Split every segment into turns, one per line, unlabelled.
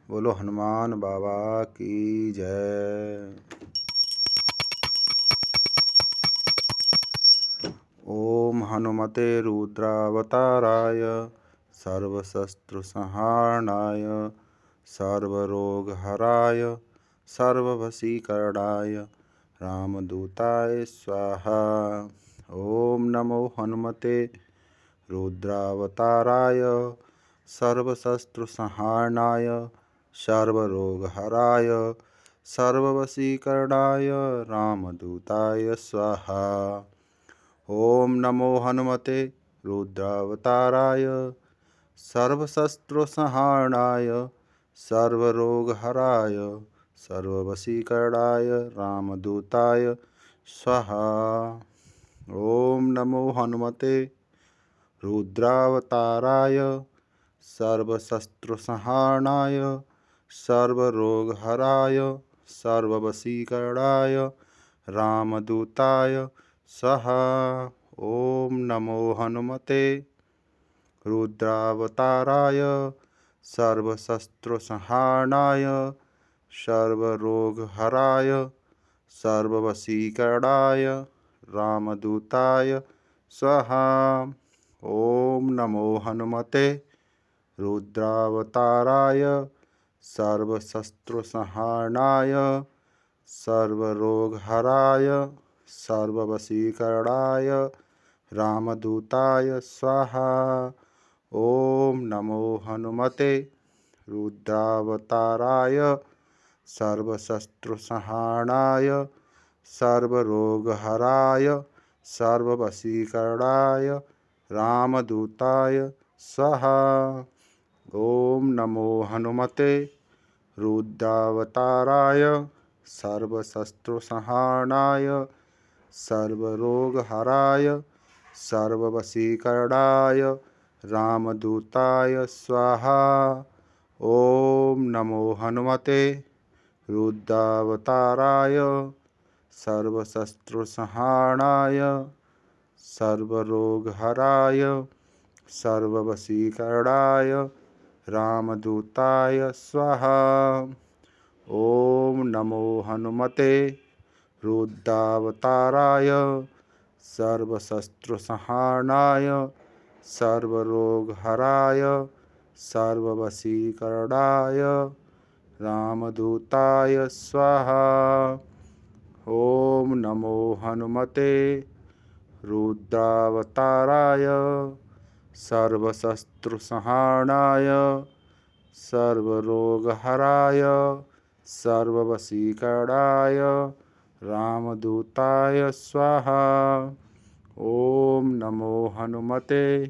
बोलो हनुमान बाबा की जय। ओम हनुमते रुद्रावताराय सर्वशस्त्रसंहारणाय सर्वरोगहराय सर्ववशीकरणाय रामदूताय स्वाहा। ओम नमो हनुमते रुद्रावताराय सर्वशस्त्रसंहारणाय सर्वरोगहराय सर्ववशीकरणाय रामदूताय स्वाहा। ओम नमो हनुमते रुद्रावताराय सर्वशस्त्रसंहारणाय सर्वरोगहराय सर्ववशीकरणाय रामदूताय स्वाहा। ओम नमो हनुमते रुद्रावताराय सर्वशस्त्रसंहारणाय सर्वरोगहराय सर्ववशीकरणाय रामदूताय स्वाहा। ओम नमो हनुमते रुद्रावताराय सर्वशस्त्रसंहारणाय सर्वरोगहराय सर्ववशीकरणाय रामदूताय स्वाहा। ओम नमो हनुमते रुद्रावताराय सर्वशस्त्रसंहारणाय सर्वरोगहराय सर्ववशीकरणाय रामदूताय स्वाहा। ओम नमो हनुमते रुद्रावताराय सर्वशस्त्रसंहारणाय सर्वरोगहराय सर्ववशीकरणाय रामदूताय स्वाहा। ओम नमो हनुमते रुद्रावताराय सर्वशस्त्रसंहारणाय सर्वरोगहराय सर्ववशीकरणाय रामदूताय स्वाहा। ओम नमो हनुमते रुद्रावताराय सर्वशस्त्रसंहारणाय सर्वरोगहराय सर्ववशीकरणाय रामदूताय स्वाहा। ओम नमो हनुमते रुद्रावताराय सर्वशस्त्रसंहारणाय सर्वरोगहराय सर्ववशीकरणाय रामदूताय स्वाहा। ओम नमो हनुमते रुद्रावताराय सर्वशस्त्रसंहारणाय सर्वरोगहराय सर्ववशीकरणाय रामदूताय स्वाहा। ओम नमो हनुमते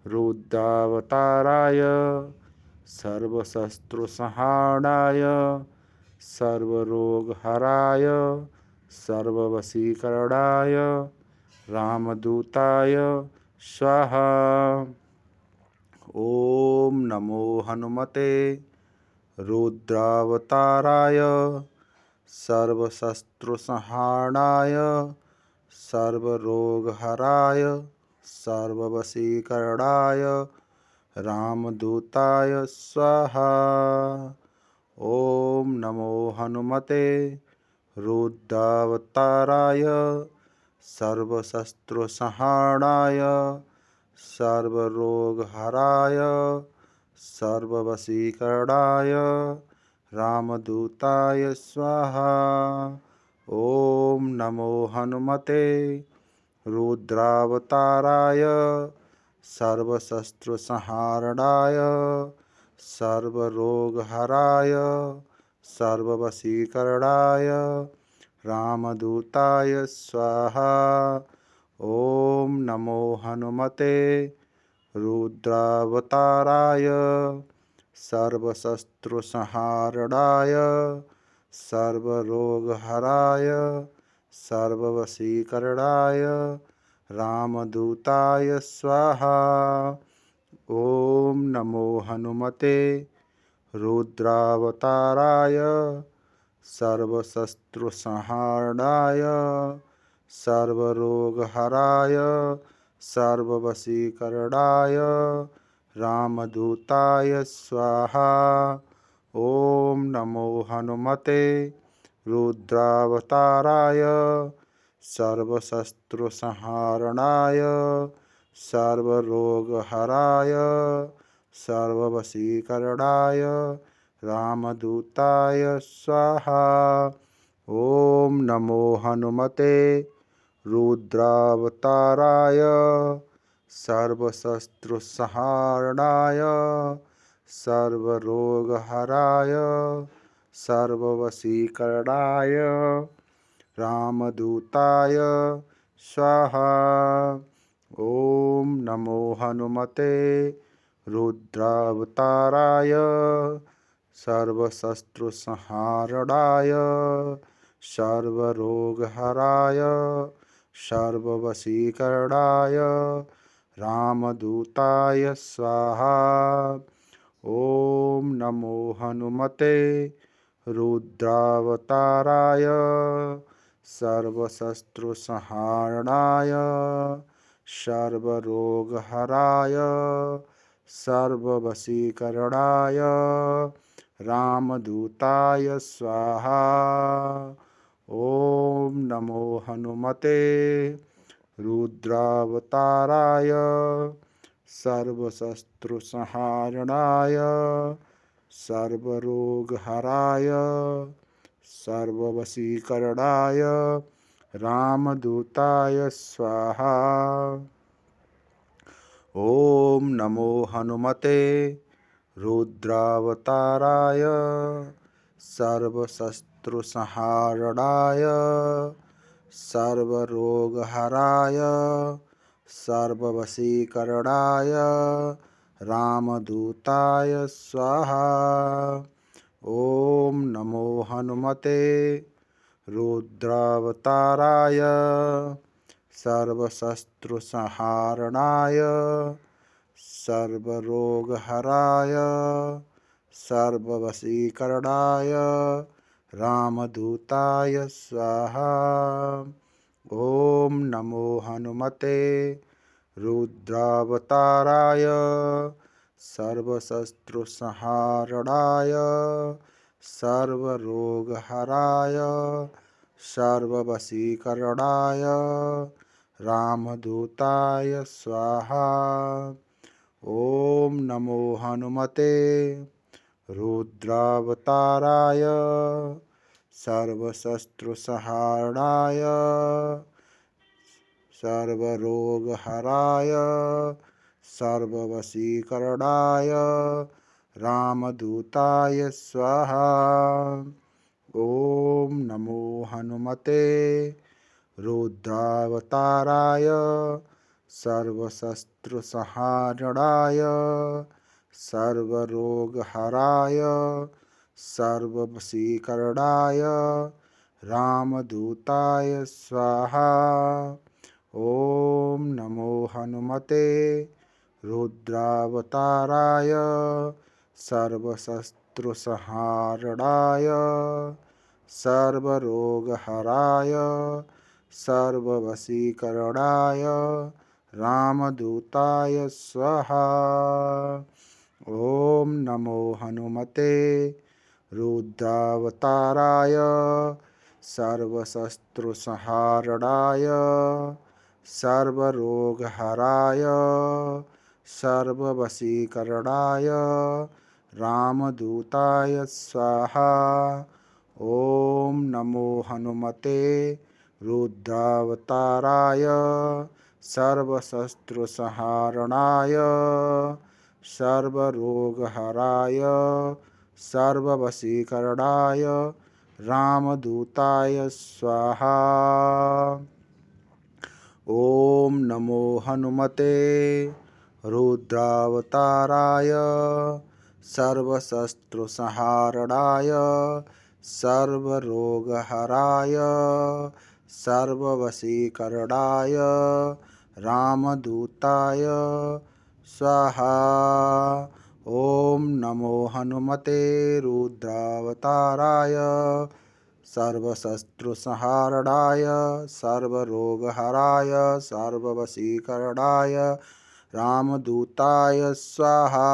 रुद्रावताराय सर्वशस्त्रसंहारणाय सर्वरोगहराय सर्ववशीकरणाय रामदूताय स्वाहा। ओम नमो हनुमते रुद्रावताराय सर्वशस्त्रसंहारणाय सर्वरोगहराय सर्ववशीकरणाय रामदूताय स्वाहा। ओम नमो हनुमते रुद्रावताराय सर्वशस्त्रसंहारणाय सर्वरोगहराय सर्ववशीकरणाय रामदूताय स्वाहा। ओम नमो हनुमते रुद्रावताराय सर्वशस्त्रसंहारणाय सर्वरोगहराय सर्ववशीकरणाय रामदूताय स्वाहा। ओम नमो हनुमते रुद्रावताराय सर्वशस्त्रसंहारणाय सर्वरोगहराय सर्ववशीकरणाय रामदूताय स्वाहा। ओम नमो हनुमते रुद्रावताराय सर्वशस्त्रसंहारणाय सर्वरोगहराय सर्ववशीकरणाय रामदूताय स्वाहा। ॐ नमो हनुमते रुद्रावताराय सर्वशत्रुसंहारणाय सर्वरोगहराय सर्ववशीकरणाय रामदूताय स्वाहा। ॐ नमो हनुमते रुद्रावताराय सर्वशत्रुसंहारणाय सर्वरोगहराय सर्ववशीकरणाय रामदूताय स्वाहा। ॐ नमो हनुमते रुद्रावताराय सर्वशत्रुसंहारणाय सर्वरोगहराय सर्ववशीकरणाय रामदूताय स्वाहा। ॐ नमो हनुमते रुद्रावताराय सर्वशत्रुसंहारणाय सर्वरोगहराय सर्ववशीकरणाय रामदूताय स्वाहा। ॐ नमो हनुमते रुद्रावताराय सर्वशत्रुसंहारणाय सर्वरोगहराय सर्ववशीकरणाय रामदूताय स्वाहा। ॐ नमो हनुमते रुद्रावताराय सर्वशत्रुसंहारणाय सर्वरोगहराय सर्ववशीकरणाय रामदूताय स्वाहा। ॐ नमो हनुमते रुद्रावताराय सर्वशत्रुसंहारणाय सर्वरोगहराय सर्ववशीकरणाय रामदूताय स्वाहा। ॐ नमो हनुमते रुद्रावताराय सर्वशत्रुसंहारणाय सर्वरोगहराय सर्ववशीकरणाय रामदूताय स्वाहा। ॐ नमो हनुमते रुद्रावताराय सर्वशत्रुसंहारणाय सर्वरोगहराय सर्ववशीकरणाय रामदूताय स्वाहा। ॐ नमो हनुमते रुद्रावताराय सर्वशत्रुसंहारणाय सर्वरोगहराय सर्ववशीकरणाय रामदूताय स्वाहा। ॐ नमो हनुमते रुद्रावताराय सर्वशत्रुसंहारणाय सर्वरोगहराय सर्ववशीकरणाय रामदूताय स्वाहा। ॐ नमो हनुमते रुद्रावताराय सर्वशत्रुसंहारणाय सर्वरोगहराय सर्ववशीकरणाय रामदूताय स्वाहा। ॐ नमो हनुमते रुद्रावताराय सर्वशत्रुसंहारणाय सर्वरोगहराय सर्ववशीकरणाय रामदूताय स्वाहा। ॐ नमो हनुमते रुद्रावताराय सर्वशत्रुसंहारणाय सर्वरोगहराय सर्ववशीकरणाय रामदूताय स्वाहा। ॐ नमो हनुमते रुद्रावताराय सर्वशत्रुसंहारणाय सर्वरोगहराय सर्ववशीकरणाय रामदूताय स्वाहा।